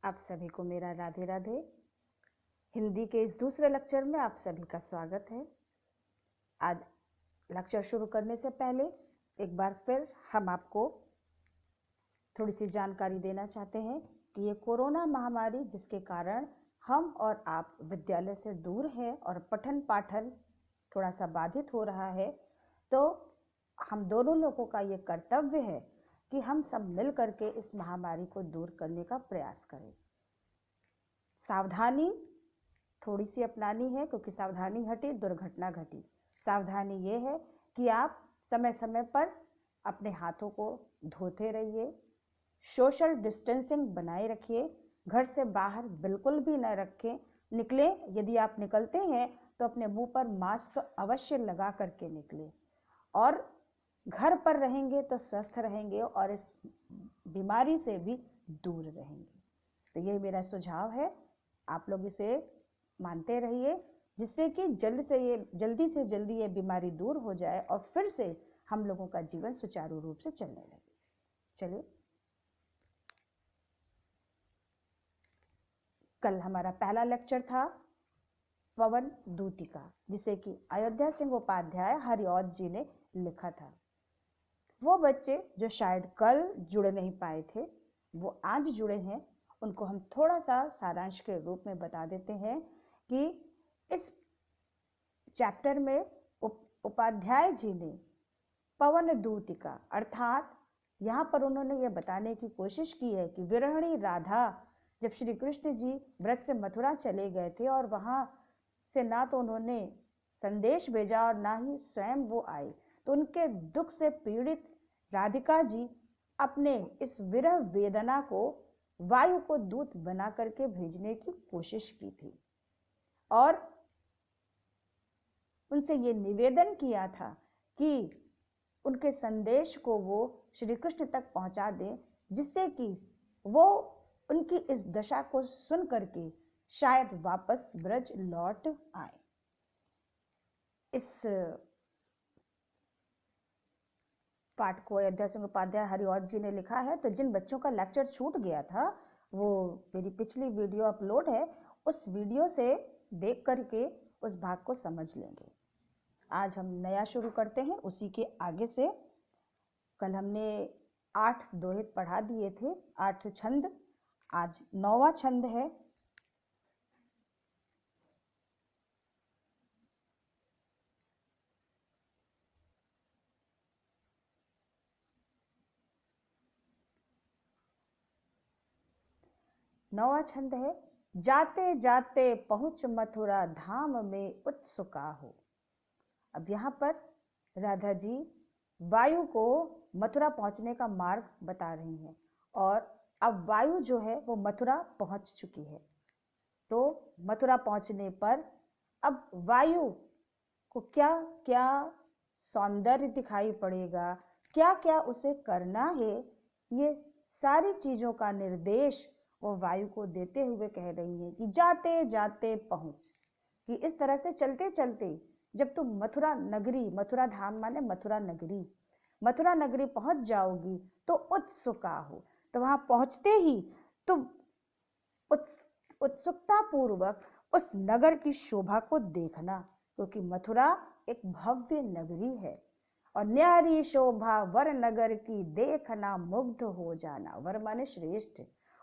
आप सभी को मेरा राधे राधे। हिंदी के इस दूसरे लेक्चर में आप सभी का स्वागत है। आज लेक्चर शुरू करने से पहले एक बार फिर हम आपको थोड़ी सी जानकारी देना चाहते हैं कि ये कोरोना महामारी जिसके कारण हम और आप विद्यालय से दूर हैं और पठन पाठन थोड़ा सा बाधित हो रहा है, तो हम दोनों लोगों का ये कर्तव्य है कि हम सब मिल करके इस महामारी को दूर करने का प्रयास करें। सावधानी थोड़ी सी अपनानी है, क्योंकि सावधानी हटी दुर्घटना घटी। सावधानी ये है कि आप समय समय पर अपने हाथों को धोते रहिए, सोशल डिस्टेंसिंग बनाए रखिए, घर से बाहर बिल्कुल भी न रखें। निकले यदि आप निकलते हैं तो अपने मुंह पर मास्क अवश्य लगा करके निकले, और घर पर रहेंगे तो स्वस्थ रहेंगे और इस बीमारी से भी दूर रहेंगे। तो ये मेरा सुझाव है, आप लोग इसे मानते रहिए, जिससे कि जल्दी से जल्दी ये बीमारी दूर हो जाए और फिर से हम लोगों का जीवन सुचारू रूप से चलने लगे। चलिए, कल हमारा पहला लेक्चर था पवन दूतिका, जिसे कि अयोध्या सिंह उपाध्याय हरिऔध जी ने लिखा था। वो बच्चे जो शायद कल जुड़ नहीं पाए थे, वो आज जुड़े हैं, उनको हम थोड़ा सा सारांश के रूप में बता देते हैं कि इस चैप्टर में उपाध्याय जी ने पवन दूतिका अर्थात यहाँ पर उन्होंने ये बताने की कोशिश की है कि विरहिणी राधा जब श्री कृष्ण जी व्रत से मथुरा चले गए थे और वहां से ना तो उन्होंने संदेश भेजा और ना ही स्वयं वो आए, तो उनके दुख से पीड़ित राधिका जी अपने इस विरह वेदना को वायु को दूत बना करके भेजने की कोशिश की थी और उनसे ये निवेदन किया था कि उनके संदेश को वो श्री कृष्ण तक पहुंचा दें, जिससे कि वो उनकी इस दशा को सुन करके शायद वापस ब्रज लौट आए। इस पाठ को अयोध्या सिंह उपाध्याय हरिऔध जी ने लिखा है। तो जिन बच्चों का लेक्चर छूट गया था, वो मेरी पिछली वीडियो अपलोड है, उस वीडियो से देख करके उस भाग को समझ लेंगे। आज हम नया शुरू करते हैं उसी के आगे से। कल हमने 8 दोहित पढ़ा दिए थे, 8 छंद, आज 9वां छंद है। नौवां छंद है, जाते जाते पहुंच मथुरा धाम में उत्सुका हो। अब यहाँ पर राधा जी वायु को मथुरा पहुंचने का मार्ग बता रही हैं और अब वायु जो है वो मथुरा पहुंच चुकी है। तो मथुरा पहुंचने पर अब वायु को क्या क्या सौंदर्य दिखाई पड़ेगा, क्या क्या उसे करना है, ये सारी चीजों का निर्देश वो वायु को देते हुए कह रही है कि जाते जाते पहुंच, कि इस तरह से चलते चलते जब तुम मथुरा नगरी, मथुरा धाम माने मथुरा नगरी, मथुरा नगरी पहुंच जाओगी तो उत्सुका हो। तो वहां पहुंचते ही तुम उत्सुकता पूर्वक उस नगर की शोभा को देखना, क्योंकि मथुरा एक भव्य नगरी है और न्यारी शोभा वर नगर की देखना मुग्ध हो जाना। वर माने श्रेष्ठ,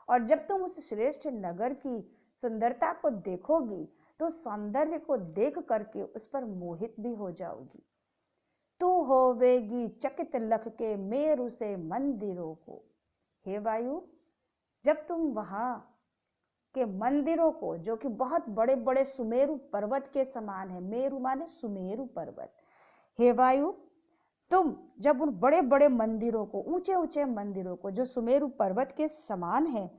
और जब तुम उस श्रेष्ठ नगर की सुंदरता को देखोगी तो सौंदर्य को देख करके उस पर मोहित भी हो जाओगी। तू होवेगी चकित लख के मेरु से मंदिरों को। हे वायु, जब तुम वहां के मंदिरों को, जो कि बहुत बड़े बड़े सुमेरु पर्वत के समान है, मेरु माने सुमेरु पर्वत, हे वायु तुम जब उन बड़े बड़े मंदिरों को, ऊंचे ऊंचे मंदिरों को जो सुमेरु पर्वत के समान है,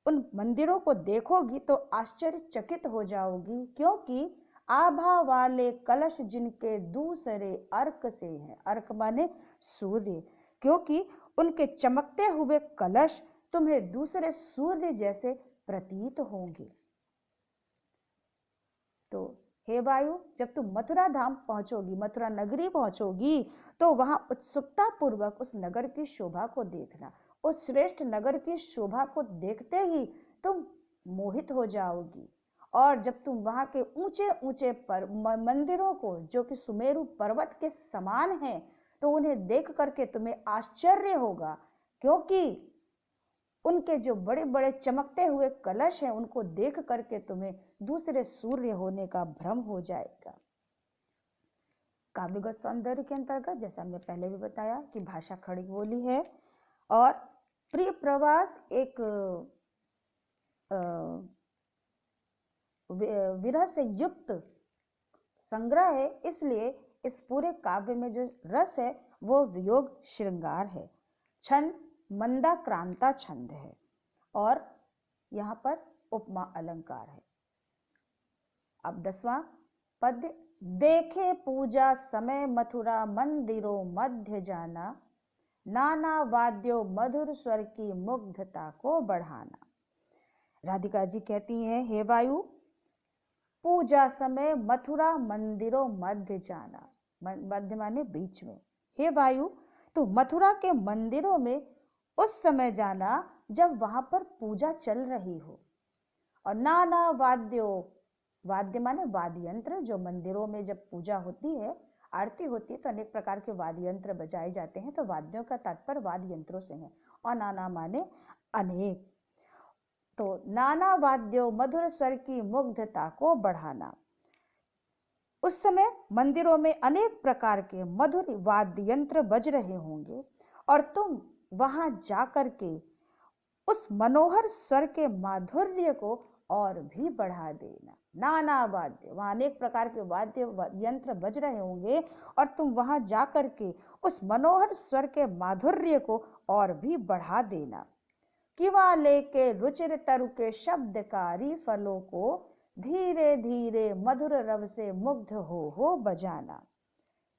उन मंदिरों को देखोगी तो आश्चर्यचकित हो जाओगी, क्योंकि आभा वाले कलश जिनके दूसरे अर्क से हैं। अर्क माने सूर्य, क्योंकि उनके चमकते हुए कलश तुम्हें दूसरे सूर्य जैसे प्रतीत होंगे। तो हे वायु, जब तुम मथुरा धाम पहुंचोगी, मथुरा नगरी पहुंचोगी, तो वहां उत्सुकता पूर्वक उस नगर की शोभा को देखना। उस श्रेष्ठ नगर की शोभा को देखते ही तुम मोहित हो जाओगी। और जब तुम वहां के ऊंचे ऊंचे मंदिरों को, जो कि सुमेरु पर्वत के समान हैं, तो उन्हें देख करके तुम्हें आश्चर्य होगा, क्योंकि उनके जो बड़े बड़े चमकते हुए कलश हैं, उनको देख करके तुम्हें दूसरे सूर्य होने का भ्रम हो जाएगा। काव्यगत सौंदर्य के अंतर्गत, जैसा हमने पहले भी बताया, कि भाषा खड़ी बोली है और प्रिय प्रवास एक विरह से युक्त संग्रह है, इसलिए इस पूरे काव्य में जो रस है वो वियोग श्रृंगार है। छंद मंदाक्रांता छंद है और यहाँ पर उपमा अलंकार है। अब 10वां पद्य, देखे पूजा समय मथुरा मंदिरों मध्य जाना, नाना वाद्यों मधुर स्वर की मुग्धता को बढ़ाना। राधिका जी कहती हैं, हे वायु, पूजा समय मथुरा मंदिरों मध्य जाना, मध्य माने बीच में। हे वायु, तो मथुरा के मंदिरों में उस समय जाना जब वहां पर पूजा चल रही हो। और नाना वाद्यों, वाद्य माने वाद्य यंत्र, जो मंदिरों में जब पूजा होती है, आरती होती है, तो अनेक प्रकार के वाद्य यंत्र बजाए जाते हैं, तो वाद्यों का तात्पर्य वाद्य यंत्रों से है। और नाना माने अनेक, तो नाना वाद्यों मधुर स्वर की मुग्धता को बढ़ाना। उस समय मंदिरों में अनेक प्रकार के मधुर वाद्य यंत्र बज रहे होंगे और तुम वहां जाकर के उस मनोहर स्वर के माधुर्य को और भी बढ़ा देना। नाना वाद्य, वहां अनेक प्रकार के वाद्य यंत्र बज रहे होंगे और तुम वहां जाकर के उस मनोहर स्वर के माधुर्य को और भी बढ़ा देना। किवा लेके रुचिर तरु के शब्दकारी फलों को धीरे धीरे मधुर रव से मुग्ध हो बजाना।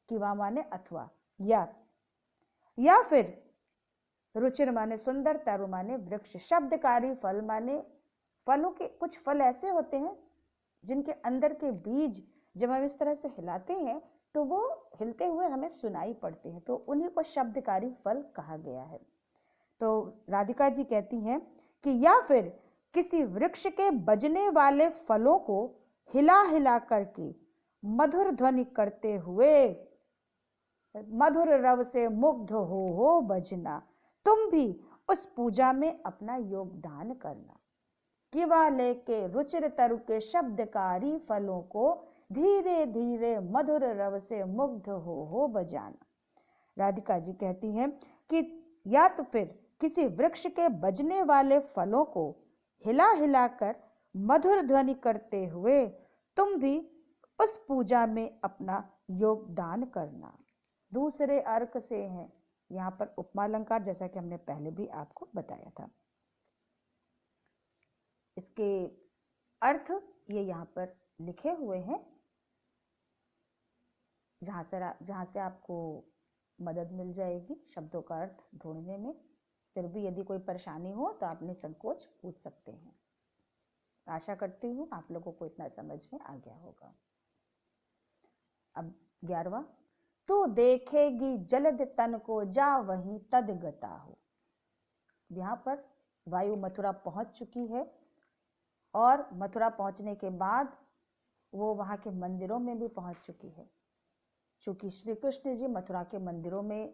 किवा माने अथवा, या फिर रुचिर माने सुंदर, तरु माने वृक्ष, शब्दकारी फल माने फलों के कुछ फल ऐसे होते हैं जिनके अंदर के बीज जब हम इस तरह से हिलाते हैं तो वो हिलते हुए हमें सुनाई पड़ते हैं, तो उन्हीं को शब्दकारी फल कहा गया है। तो राधिका जी कहती हैं कि या फिर किसी वृक्ष के बजने वाले फलों को हिला हिला करके मधुर ध्वनि करते हुए मधुर रव से मुग्ध हो बजना, तुम भी उस पूजा में अपना योगदान करना। किवा लेके रुचिर तरु के शब्दकारी फलों को धीरे धीरे मधुर रव से मुग्ध हो बजाना। राधिका जी कहती हैं कि या तो फिर किसी वृक्ष के बजने वाले फलों को हिला हिला कर मधुर ध्वनि करते हुए तुम भी उस पूजा में अपना योगदान करना। दूसरे अर्क से हैं यहाँ पर उपमा अलंकार, जैसा कि हमने पहले भी आपको बताया था। इसके अर्थ ये यहाँ पर लिखे हुए हैं, जहाँ से आपको मदद मिल जाएगी शब्दों का अर्थ ढूंढने में। फिर भी यदि कोई परेशानी हो तो आप निसंकोच पूछ सकते हैं। आशा करती हूँ आप लोगों को इतना समझ में आ गया होगा। अब 11वां, तू देखेगी जलद तन को जा वहीं तद गता हो। यहाँ पर वायु मथुरा पहुंच चुकी है और मथुरा पहुंचने के बाद वो वहां के मंदिरों में भी पहुंच चुकी है। चूंकि श्री कृष्ण जी मथुरा के मंदिरों में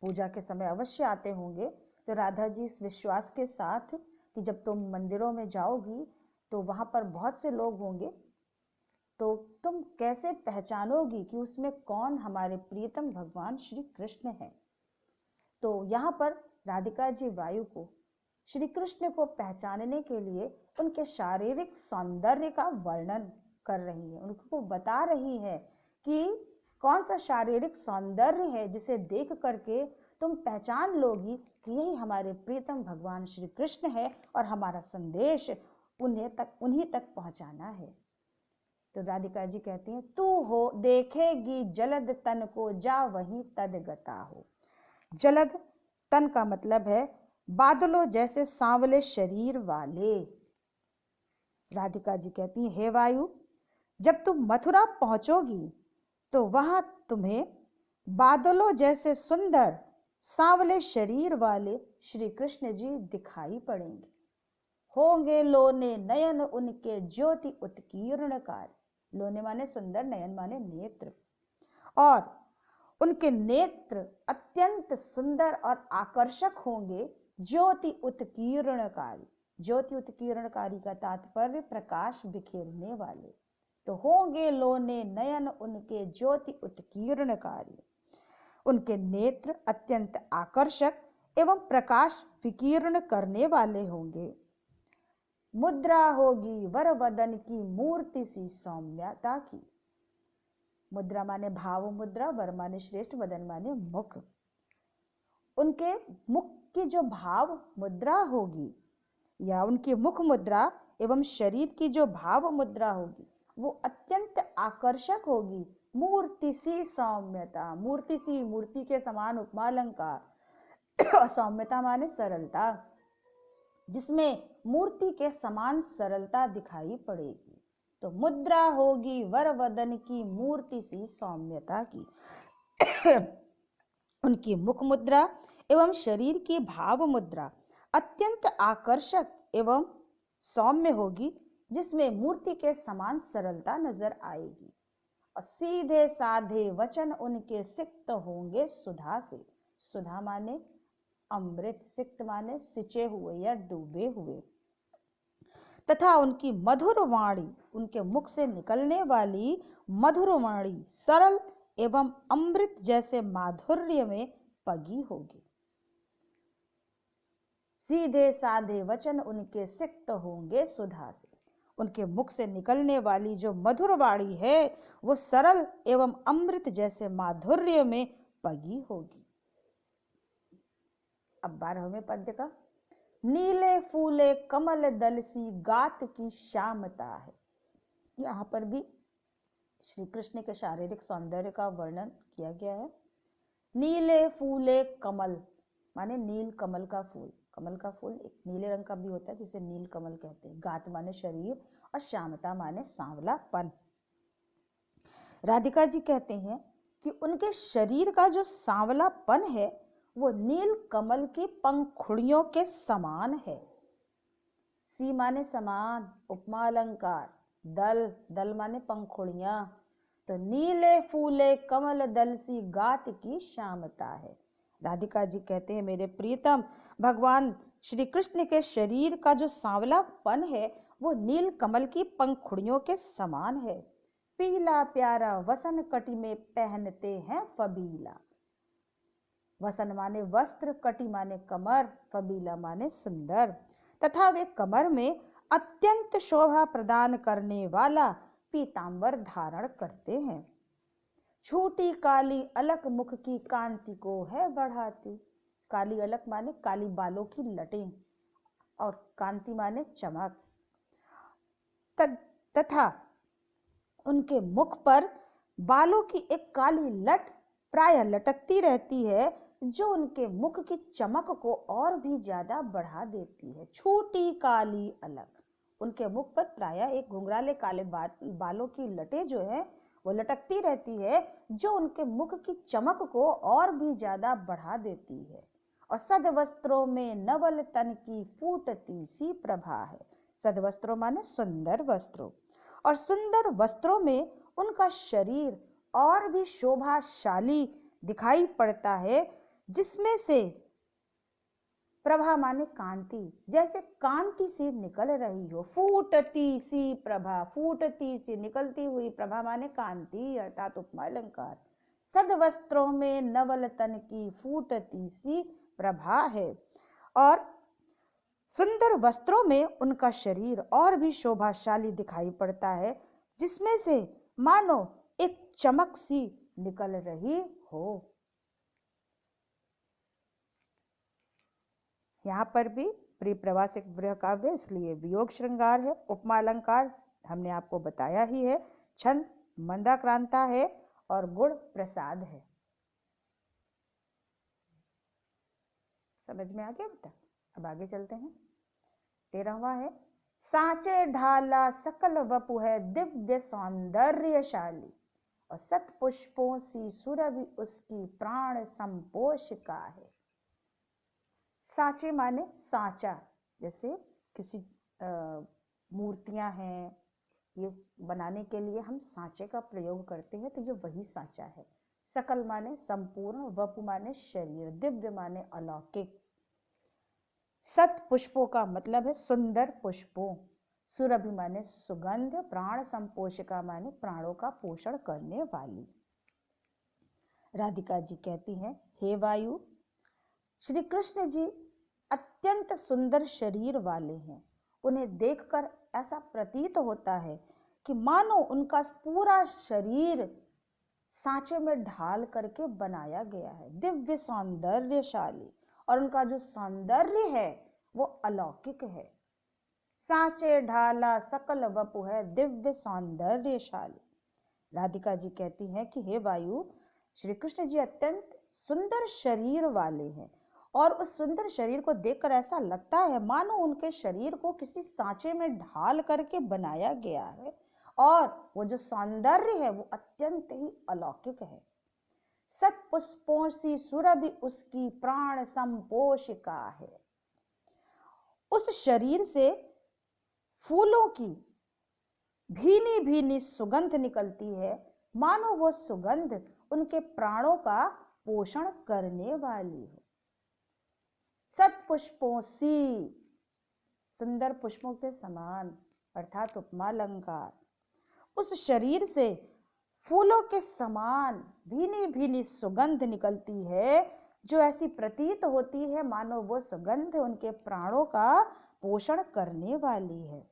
पूजा के समय अवश्य आते होंगे, तो राधा जी इस विश्वास के साथ कि जब तुम मंदिरों में जाओगी तो वहां पर बहुत से लोग होंगे, तो तुम कैसे पहचानोगी कि उसमें कौन हमारे प्रियतम भगवान श्री कृष्ण हैं। तो यहाँ पर राधिका जी वायु को, श्री कृष्ण को पहचानने के लिए उनके शारीरिक सौंदर्य का वर्णन कर रही है, उनको बता रही है कि कौन सा शारीरिक सौंदर्य है जिसे देख करके तुम पहचान लोगी कि यही हमारे प्रियतम भगवान श्री कृष्ण है और हमारा संदेश उन्हीं तक पहुंचाना है। तो राधिका जी कहती हैं, तू हो देखेगी जलद तन को जा वहीं तद गता हो। जलद तन का मतलब है बादलों जैसे सांवले शरीर वाले। राधिका जी कहती हैं, हे वायु, जब तुम मथुरा पहुंचोगी तो वहां तुम्हें बादलों जैसे सुंदर सांवले शरीर वाले श्री कृष्ण जी दिखाई पड़ेंगे। होंगे लोने नयन उनके ज्योति उत्कीर्णकारी। लोने माने सुंदर, नयन माने नेत्र, और उनके नेत्र अत्यंत सुंदर और आकर्षक होंगे। ज्योति उत्कीर्णकारी, ज्योति उत्कीर्णकारी का तात्पर्य प्रकाश बिखेरने वाले। तो होंगे लोने नयन उनके ज्योति उत्कीर्णकारी, उनके नेत्र अत्यंत आकर्षक एवं प्रकाश विकीर्ण करने वाले होंगे। मुद्रा होगी वर वदन की मूर्ति सी सौम्यता की। मुद्रा माने भाव मुद्रा, वर माने श्रेष्ठ, वदन माने मुख। उनके मुख की जो भाव मुद्रा होगी, या उनकी मुख मुद्रा एवं शरीर की जो भाव मुद्रा होगी, वो अत्यंत आकर्षक होगी। मूर्ति सी सौम्यता, मूर्ति सी, मूर्ति के समान उपमा अलंकार। सौम्यता माने सरलता, जिसमें मूर्ति के समान सरलता दिखाई पड़ेगी। तो मुद्रा होगी वर वदन की मूर्ति सी सौम्यता की। उनकी मुख मुद्रा एवं शरीर की भाव मुद्रा अत्यंत आकर्षक एवं सौम्य होगी, जिसमें मूर्ति के समान सरलता नजर आएगी। और सीधे साधे वचन उनके सिक्त होंगे सुधा से। सुधा माने अमृत, सिक्त माने सिंचे हुए या डूबे हुए। तथा उनकी मधुर वाणी, उनके मुख से निकलने वाली मधुर वाणी सरल एवं अमृत जैसे माधुर्य में पगी होगी। सीधे साधे वचन उनके सिक्त होंगे सुधा से। उनके मुख से निकलने वाली जो मधुर वाणी है, वो सरल एवं अमृत जैसे माधुर्य में पगी होगी। अब 12वें पद्य का, नीले फूले कमल दल सी गात की श्यामता है। यहाँ पर भी श्री कृष्ण के शारीरिक सौंदर्य का वर्णन किया गया है। नीले फूले कमल माने नील कमल का फूल। कमल का फूल एक नीले रंग का भी होता है, जिसे नील कमल कहते हैं। गात माने शरीर और श्यामता माने सांवलापन। राधिका जी कहते हैं कि उनके शरीर का जो सांवलापन है, वो नील कमल की पंखुड़ियों के समान है। सी माने समान, उपमा अलंकार। दल, दल माने पंखुड़ियां। तो नीले फूले कमल दल सी गात की श्यामता है। राधिका जी कहते हैं, मेरे प्रियतम, भगवान श्री कृष्ण के शरीर का जो सांवलापन है, वो नील कमल की पंखुड़ियों के समान है। पीला प्यारा वसन कटी में पहनते हैं फबीला। वसन माने वस्त्र, कटी माने कमर, फबीला माने सुंदर। तथा वे कमर में अत्यंत शोभा प्रदान करने वाला पीतांबर धारण करते हैं। छोटी काली अलक मुख की कांति को है बढ़ाती। काली अलक माने काली बालों की लटें, और कांति माने चमक। तथा उनके मुख पर बालों की एक काली लट प्रायः लटकती रहती है, जो उनके मुख की चमक को और भी ज्यादा बढ़ा देती है। छोटी काली अलक, उनके मुख पर प्रायः एक घुंघराले काले बालों की लटें जो है वो लटकती रहती है, जो उनके मुख की चमक को और भी ज्यादा बढ़ा देती है। और सद वस्त्रों में नवल तन की फूटती सी प्रभा है। सद वस्त्रों माने सुंदर वस्त्रों, और सुंदर वस्त्रों में उनका शरीर और भी शोभाशाली दिखाई पड़ता है, जिसमें से प्रभा माने कांति, जैसे कांति सी निकल रही हो। फूटती सी प्रभा, फूटती सी निकलती हुई प्रभा माने कांति, अर्थात उपमा अलंकार। सद वस्त्रों में नवल तन की फूटती सी प्रभा है, और सुंदर वस्त्रों में उनका शरीर और भी शोभाशाली दिखाई पड़ता है, जिसमें से मानो एक चमक सी निकल रही हो। यहाँ पर भी प्रिय प्रवासिक गृह काव्य, इसलिए वियोग श्रृंगार है। उपमा अलंकार हमने आपको बताया ही है। छंद मंदाक्रांता है और गुण प्रसाद है। समझ में आ गया बेटा? अब आगे चलते हैं। 13वां है, सांचे ढाला सकल वपु है दिव्य सौंदर्यशाली, और सत पुष्पों सी सुरभि उसकी प्राण संपोषिका है। सांचे माने सांचा, जैसे किसी मूर्तियां हैं, ये बनाने के लिए हम सांचे का प्रयोग करते हैं, तो ये वही सांचा है। सकल माने संपूर्ण, वपु माने शरीर, दिव्य माने अलौकिक। सत पुष्पों का मतलब है सुंदर पुष्पों। सुरभि माने सुगंध, प्राण संपोषिका माने प्राणों का पोषण करने वाली। राधिका जी कहती हैं, हे वायु, श्री कृष्ण जी अत्यंत सुंदर शरीर वाले हैं। उन्हें देखकर ऐसा प्रतीत होता है कि मानो उनका पूरा शरीर सांचे में ढाल करके बनाया गया है, दिव्य सौंदर्यशाली, और उनका जो सौंदर्य है वो अलौकिक है। सांचे ढाला सकल वपु है, दिव्य सौंदर्यशाली। राधिका जी कहती हैं कि हे वायु, श्री कृष्ण जी अत्यंत सुंदर शरीर वाले हैं, और उस सुंदर शरीर को देखकर ऐसा लगता है मानो उनके शरीर को किसी सांचे में ढाल करके बनाया गया है, और वो जो सौंदर्य है वो अत्यंत ही अलौकिक है। सत पुष्पों सी सुरभि उसकी प्राण संपोषिका है। उस शरीर से फूलों की भीनी भीनी सुगंध निकलती है, मानो वो सुगंध उनके प्राणों का पोषण करने वाली हो। सत पुष्पों सी, सुंदर पुष्पों के समान, अर्थात उपमा अलंकार। उस शरीर से फूलों के समान भीनी भीनी सुगंध निकलती है, जो ऐसी प्रतीत होती है मानो वो सुगंध उनके प्राणों का पोषण करने वाली है।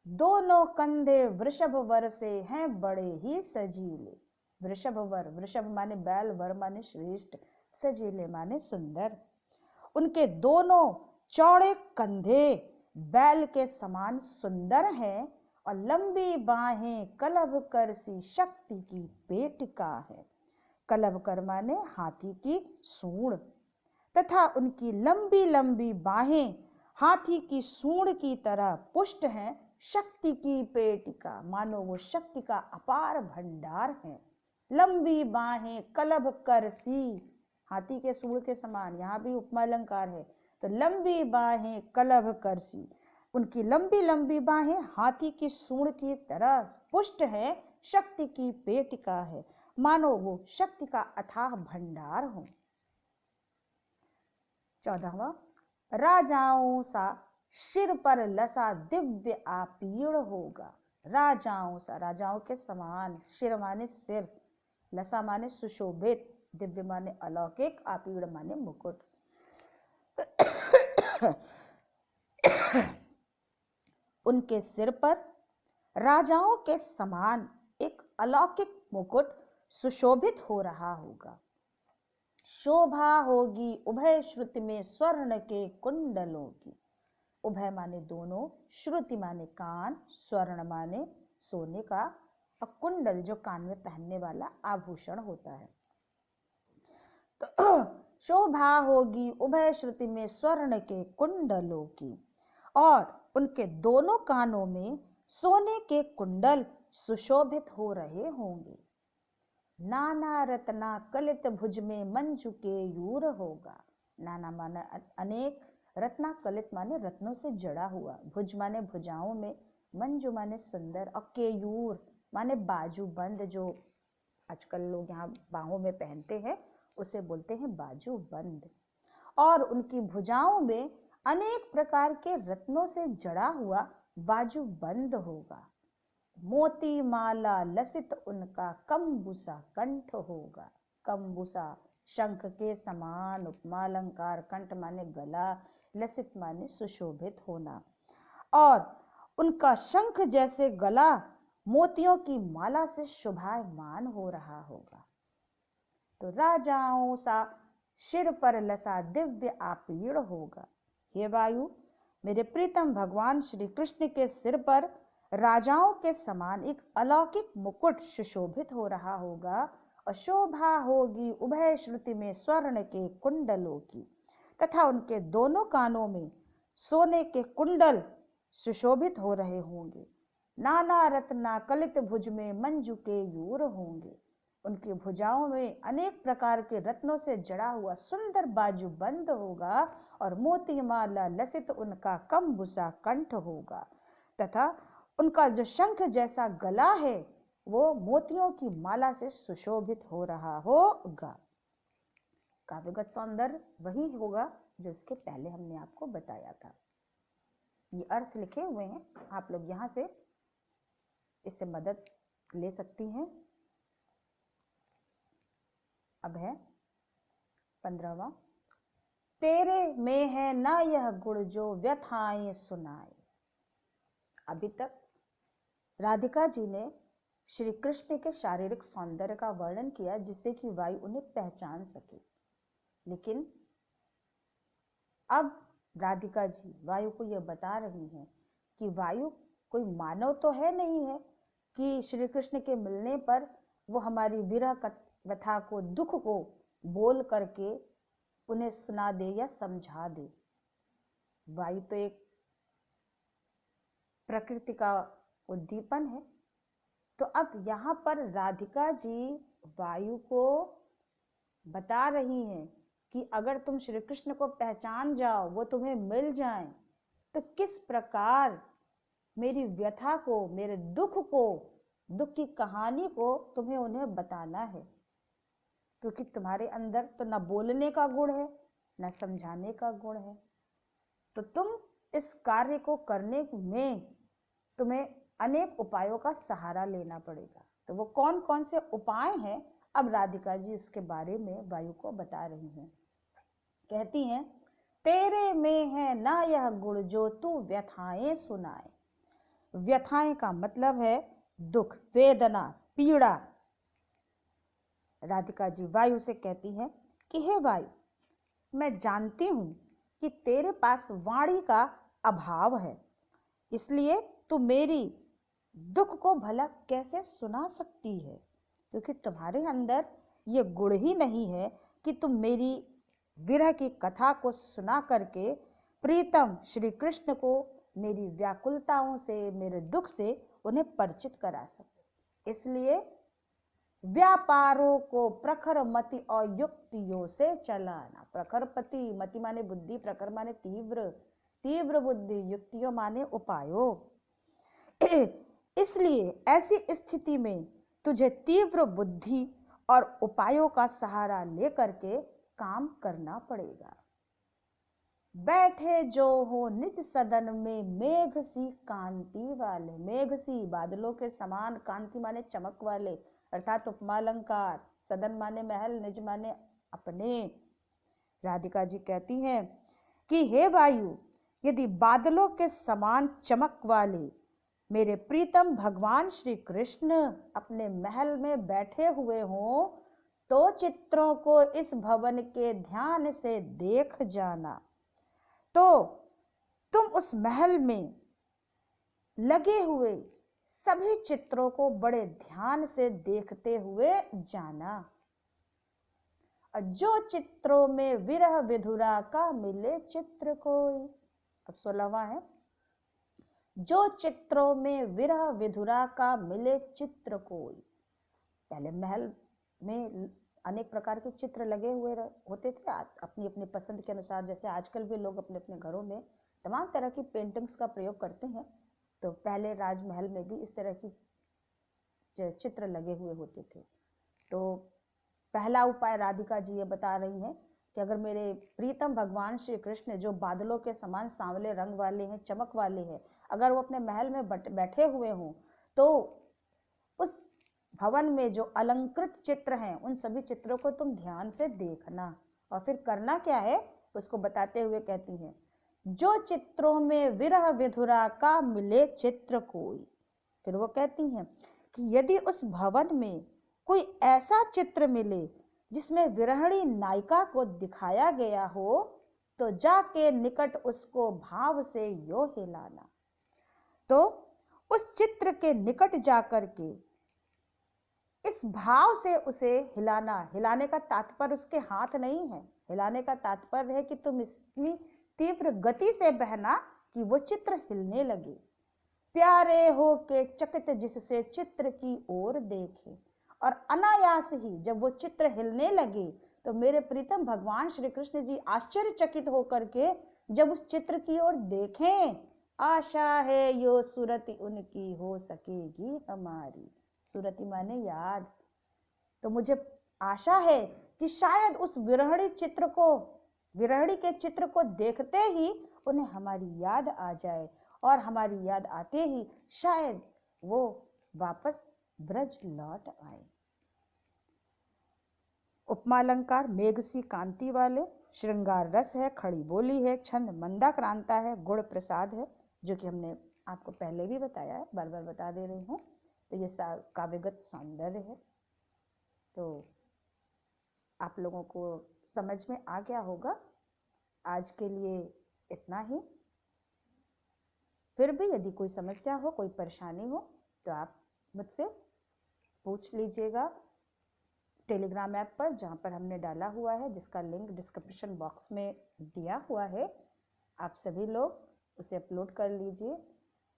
दोनों कंधे वृषभ वर से हैं बड़े ही सजीले। वृषभ वर, वृषभ माने बैल, वर माने श्रेष्ठ, सजीले माने सुंदर। उनके दोनों चौड़े कंधे बैल के समान सुंदर हैं, और लंबी बाहें कलभकर सी शक्ति की पेटिका है। कलभकर माने हाथी की सूंड, तथा उनकी लंबी लंबी बाहें हाथी की सूंड की तरह पुष्ट हैं। शक्ति की पेटिका मानो वो शक्ति का अपार भंडार है। लंबी बाहें कलभकर सी, हाथी के सूंड के समान, यहाँ भी उपमा अलंकार है, तो लंबी बाहें कलभकर सी, उनकी लंबी लंबी बाहें हाथी की सूंड की तरह पुष्ट है, शक्ति की पेटिका है, मानो वो शक्ति का अथाह भंडार हो। 14वां, राजाओं सा सिर पर लसा दिव्य आपीड़ होगा। राजाओं सा, राजाओं के समान, सिर माने सिर, लसा माने सुशोभित, दिव्य माने अलौकिक, आपीड़ माने मुकुट। उनके सिर पर राजाओं के समान एक अलौकिक मुकुट सुशोभित हो रहा होगा। शोभा होगी उभय श्रुति में स्वर्ण के कुंडलों की। उभय माने दोनों, श्रुति माने कान, स्वर्ण माने सोने का, और कुंडल जो कान में पहनने वाला आभूषण होता है। तो शोभा होगी उभय श्रुति में स्वर्ण के कुंडलों की, और उनके दोनों कानों में सोने के कुंडल सुशोभित हो रहे होंगे। नाना रत्ना कलित भुज में मंजू के यूर होगा। नाना माना अनेक, रत्ना कलित माने रत्नों से जड़ा हुआ, भुज माने भुजाओं में, मंजू माने सुंदर, और केयूर माने बाजू बंद, जो आजकल लोग यहाँ बाहों में पहनते हैं उसे बोलते हैं बाजू बंद। और उनकी भुजाओं में अनेक प्रकार के रत्नों से जड़ा हुआ बाजू बंद होगा। मोती माला लसित उनका कंबुसा कंठ होगा। कंबुसा शंख के समान, उपमा अलंकार, कंठ माने गला, लसित माने सुशोभित होना, और उनका शंख जैसे गला मोतियों की माला से शोभायमान हो रहा होगा। तो राजाओं सा सिर पर लसा दिव्य आपीड़ होगा। हे वायु, मेरे प्रीतम भगवान श्री कृष्ण के सिर पर राजाओं के समान एक अलौकिक मुकुट सुशोभित हो रहा होगा, और शोभा होगी उभय श्रुति में स्वर्ण के कुंडलों की, तथा उनके दोनों कानों में सोने के कुंडल सुशोभित हो रहे होंगे। नाना रत्ना कलित भुज में मंजू के यूर होंगे। उनकी भुजाओं में अनेक प्रकार के रत्नों से जड़ा हुआ सुंदर बाजूबंद होगा और मोतीमाला लसित उनका कमबुसा कंठ होगा तथा उनका जो शंख जैसा गला है वो मोतियों की माला से सुशोभित हो रहा होगा। काव्यगत सौंदर्य वही होगा जो इसके पहले हमने आपको बताया था। ये अर्थ लिखे हुए हैं, आप लोग यहाँ से इससे मदद ले सकती हैं। अब है 15वां, तेरे में है ना यह गुण जो व्यथाएं सुनाए। अभी तक राधिका जी ने श्री कृष्ण के शारीरिक सौंदर्य का वर्णन किया जिससे कि वायु उन्हें पहचान सके, लेकिन अब राधिका जी वायु को यह बता रही हैं कि वायु कोई मानव तो है नहीं है कि श्री कृष्ण के मिलने पर वो हमारी विरह व्यथा को, दुख को बोल करके उन्हें सुना दे या समझा दे। वायु तो एक प्रकृति का उद्दीपन है। तो अब यहाँ पर राधिका जी वायु को बता रही हैं कि अगर तुम श्री कृष्ण को पहचान जाओ, वो तुम्हें मिल जाएं, तो किस प्रकार मेरी व्यथा को, मेरे दुख को, दुख की कहानी को तुम्हें उन्हें बताना है, क्योंकि तुम्हारे अंदर तो न बोलने का गुण है न समझाने का गुण है। तो तुम इस कार्य को करने में तुम्हें अनेक उपायों का सहारा लेना पड़ेगा। तो वो कौन कौन से उपाय हैं, अब राधिका जी इसके बारे में वायु को बता रही हैं। कहती हैं, तेरे में है ना यह गुण जो तू व्यथाएं सुनाए। व्यथाएं का मतलब है दुख, वेदना, पीड़ा। राधिका जी वायु से कहती हैं कि हे वायु, मैं जानती हूं कि तेरे पास वाणी का अभाव है, इसलिए तू मेरी दुख को भला कैसे सुना सकती है, क्योंकि तुम्हारे अंदर ये गुण ही नहीं है कि तुम मेरी विरह की कथा को सुना करके प्रीतम श्री कृष्ण को मेरी व्याकुलताओं से, मेरे दुख से उन्हें परिचित करा सके। इसलिए व्यापारों को प्रखर मति और युक्तियों से चलाना। प्रखर पति, मति माने बुद्धि, प्रखर माने तीव्र, तीव्र बुद्धि, युक्तियों माने उपायों। इसलिए ऐसी स्थिति में तुझे तीव्र बुद्धि और उपायों का सहारा लेकर के काम करना पड़ेगा। बैठे जो हो निज सदन में मेघ सी कांति वाले। मेघ सी बादलों के समान, कांति माने चमक वाले, अर्थात उपमालंकार। सदन माने महल, निज माने अपने। राधिका जी कहती हैं कि हे वायु, यदि बादलों के समान चमक वाले मेरे प्रीतम भगवान श्री कृष्ण अपने महल में बैठे हुए हों, तो चित्रों को इस भवन के ध्यान से देख जाना। तो तुम उस महल में लगे हुए सभी चित्रों को बड़े ध्यान से देखते हुए जाना। और जो चित्रों में विरह विधुरा का मिले चित्र कोई। अब 16वां है, जो चित्रों में विरह विधुरा का मिले चित्र कोई। पहले महल में अनेक प्रकार के चित्र लगे हुए होते थे, अपनी अपनी पसंद के अनुसार। जैसे आजकल भी लोग अपने अपने घरों में तमाम तरह की पेंटिंग्स का प्रयोग करते हैं, तो पहले राजमहल में भी इस तरह की चित्र लगे हुए होते थे। तो पहला उपाय राधिका जी ये बता रही हैं कि अगर मेरे प्रीतम भगवान श्री कृष्ण जो बादलों के समान सांवले रंग वाले हैं, चमक वाले हैं, अगर वो अपने महल में बैठे हुए हों, तो उस भवन में जो अलंकृत चित्र हैं उन सभी चित्रों को तुम ध्यान से देखना। और फिर करना क्या है उसको बताते हुए कहती हैं, जो चित्रों में विरह विधुरा का मिले चित्र कोई। फिर वो कहती हैं कि यदि उस भवन में कोई ऐसा चित्र मिले जिसमें विरहणी नायिका को दिखाया गया हो, तो जाके निकट उसको भाव से यो हिलाना। तो उस चित्र के निकट जाकर के इस भाव से उसे हिलाना। हिलाने का तात्पर्य उसके हाथ नहीं है, हिलाने का तात्पर्य है कि तुम इतनी तीव्र गति से बहना कि वो चित्र हिलने लगे। प्यारे हो के चकित जिससे चित्र की ओर देखे, और अनायास ही जब वो चित्र हिलने लगे तो मेरे प्रीतम भगवान श्री कृष्ण जी आश्चर्यचकित होकर के जब उस चित्र की ओर देखें, आशा है यो सुरति उनकी हो सकेगी हमारी। सुरति माने याद। तो मुझे आशा है कि शायद उस विरहणी के चित्र को देखते ही उन्हें हमारी याद आ जाए और हमारी याद आते ही शायद वो वापस ब्रज लौट आए। उपमालंकार मेघ सी कांति वाले, श्रृंगार रस है, खड़ी बोली है, छंद मंदाक्रांता है, गुण प्रसाद है, जो कि हमने आपको पहले भी बताया है, बार बार बता दे रही हूँ। तो ये काव्यगत सौंदर्य है। तो आप लोगों को समझ में आ गया होगा। आज के लिए इतना ही। फिर भी यदि कोई समस्या हो, कोई परेशानी हो तो आप मुझसे पूछ लीजिएगा टेलीग्राम ऐप पर, जहाँ पर हमने डाला हुआ है, जिसका लिंक डिस्क्रिप्शन बॉक्स में दिया हुआ है। आप सभी लोग उसे अपलोड कर लीजिए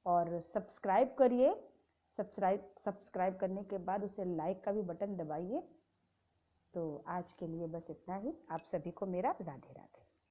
और सब्सक्राइब करिए। सब्सक्राइब करने के बाद उसे लाइक का भी बटन दबाइए। तो आज के लिए बस इतना ही। आप सभी को मेरा राधे राधे।